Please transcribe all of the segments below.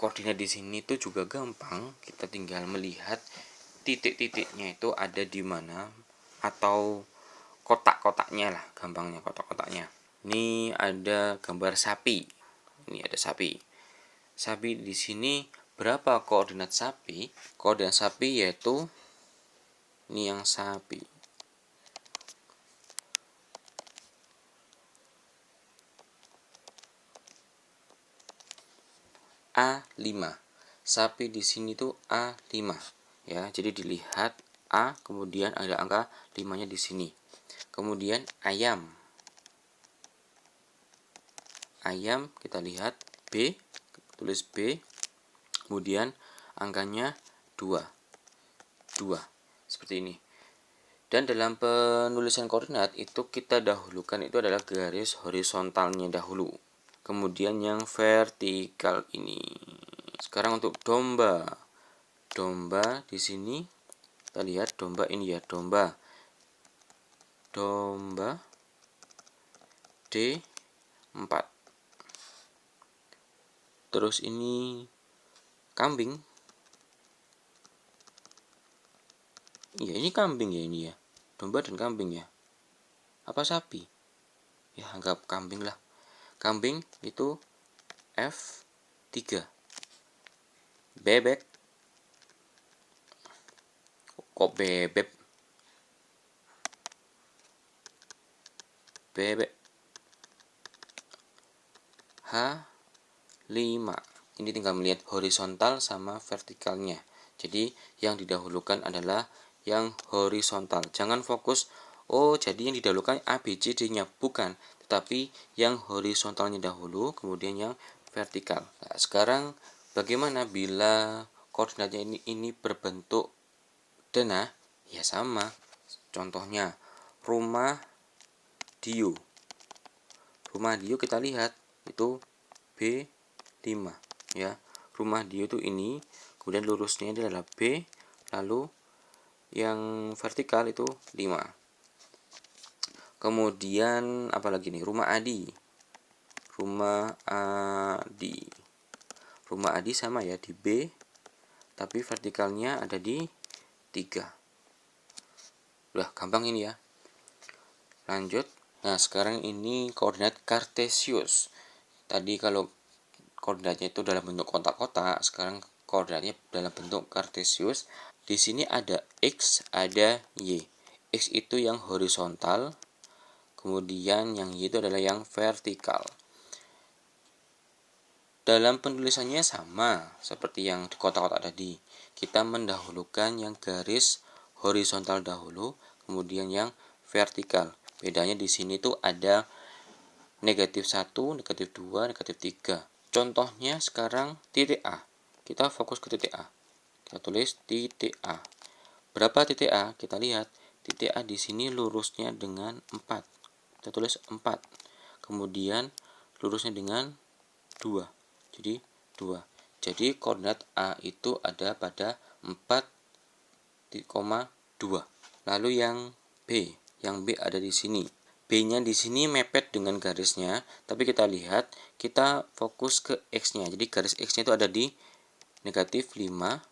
koordinat di sini tuh juga gampang. Kita tinggal melihat titik-titiknya itu ada di mana, atau kotak-kotaknya lah, gampangnya kotak-kotaknya. Ini ada gambar sapi. Ini ada sapi. Sapi di sini berapa koordinat sapi? Koordinat sapi yaitu ini yang sapi. A5. Sapi di sini tuh A5 ya. Jadi dilihat A, kemudian ada angka 5-nya di sini. Kemudian ayam. Ayam kita lihat B, tulis B. Kemudian angkanya 2. Seperti ini. Dan dalam penulisan koordinat itu kita dahulukan itu adalah garis horizontalnya dahulu. Kemudian yang vertikal ini. Sekarang untuk domba. Domba di sini kita lihat domba ini ya, domba. Domba D4. Terus ini kambing. Iya, ini kambing ya ini ya. Domba dan kambing ya. Apa sapi? Ya, anggap kambing lah. Kambing itu F3. Bebek. Kok bebek? Bebek. H5. Ini tinggal melihat horizontal sama vertikalnya. Jadi yang didahulukan adalah yang horizontal. Jangan fokus, oh jadi yang didahulukan A, B, C, D-nya. Bukan, tetapi yang horizontalnya dahulu, kemudian yang vertikal. Nah, sekarang bagaimana bila koordinatnya ini berbentuk denah? Ya sama. Contohnya rumah Dio. Rumah Dio kita lihat itu B5 ya. Rumah Dio itu ini, kemudian lurusnya ini adalah B, lalu yang vertikal itu 5. Kemudian apalagi nih? Rumah Adi. Rumah Adi. Rumah Adi sama ya, di B, tapi vertikalnya ada di 3. Udah gampang ini ya. Lanjut. Nah, sekarang ini koordinat kartesius. Tadi kalau koordinatnya itu dalam bentuk kotak-kotak, sekarang koordinatnya dalam bentuk kartesius. Di sini ada X, ada Y. X itu yang horizontal, kemudian yang Y itu adalah yang vertikal. Dalam penulisannya sama seperti yang di kotak-kotak tadi. Kita mendahulukan yang garis horizontal dahulu, kemudian yang vertikal. Bedanya di sini tuh ada -1, -2, -3. Contohnya sekarang titik A. Kita fokus ke titik A. Kita tulis titik A. Berapa titik A? Kita lihat. Titik A di sini lurusnya dengan 4. Kita tulis 4. Kemudian lurusnya dengan 2. Jadi 2. Jadi koordinat A itu ada pada 4,2. Lalu yang B. Yang B ada di sini. B-nya di sini mepet dengan garisnya, tapi kita lihat, kita fokus ke X-nya. Jadi garis X-nya itu ada di -5,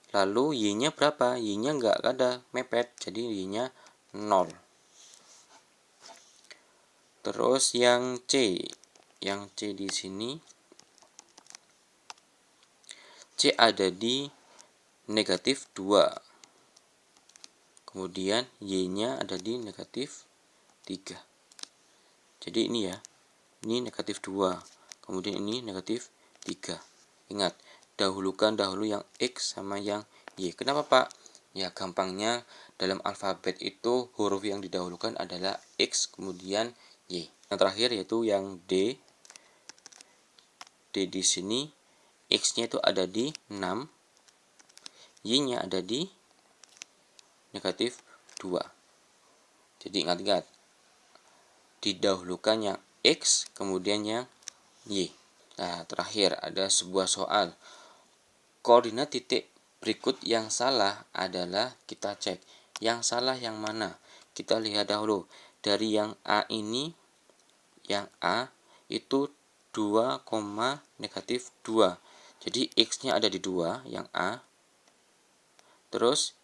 lalu Y-nya berapa? Y-nya nggak ada mepet, jadi Y-nya 0. Terus yang C. Yang C di sini, C ada di -2. Kemudian Y-nya ada di -3. Jadi ini ya, ini -2. Kemudian ini -3. Ingat, dahulukan dahulu yang X sama yang Y. Kenapa Pak? Ya gampangnya dalam alfabet itu huruf yang didahulukan adalah X kemudian Y. Yang terakhir yaitu yang D. D di sini X-nya itu ada di 6. Y-nya ada di -2. Jadi ingat-ingat, didahulukan yang X kemudian yang Y. Nah, terakhir ada sebuah soal. Koordinat titik berikut yang salah adalah kita cek. Yang salah yang mana? Kita lihat dahulu. Dari yang A ini, yang A itu 2, negatif 2. Jadi X-nya ada di 2, yang A. Terus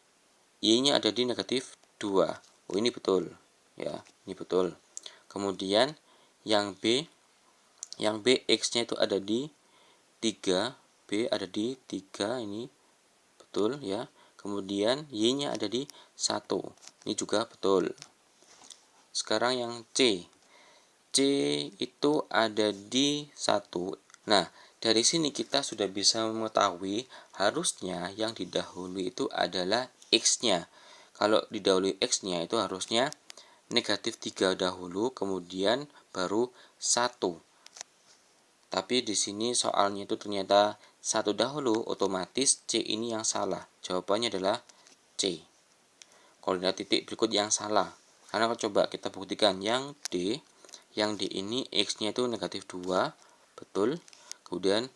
Y-nya ada di negatif 2. Oh, ini betul. Ya, ini betul. Kemudian yang B X-nya itu ada di 3, B ada di 3, ini betul ya. Kemudian Y-nya ada di 1. Ini juga betul. Sekarang yang C itu ada di 1. Nah, dari sini kita sudah bisa mengetahui harusnya yang didahului itu adalah X-nya. Kalau didahului X-nya itu harusnya negatif 3 dahulu, kemudian baru 1. Tapi di sini soalnya itu ternyata 1 dahulu, otomatis C ini yang salah. Jawabannya adalah C. Koordinat titik berikut yang salah. Karena kalau coba kita buktikan yang D ini X-nya itu negatif 2, betul. Kemudian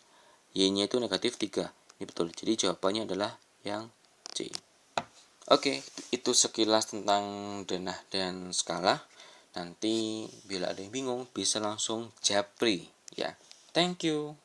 Y-nya itu negatif 3, ini betul. Jadi jawabannya adalah yang C. Oke, itu sekilas tentang denah dan skala. Nanti bila ada yang bingung bisa langsung japri ya. Thank you.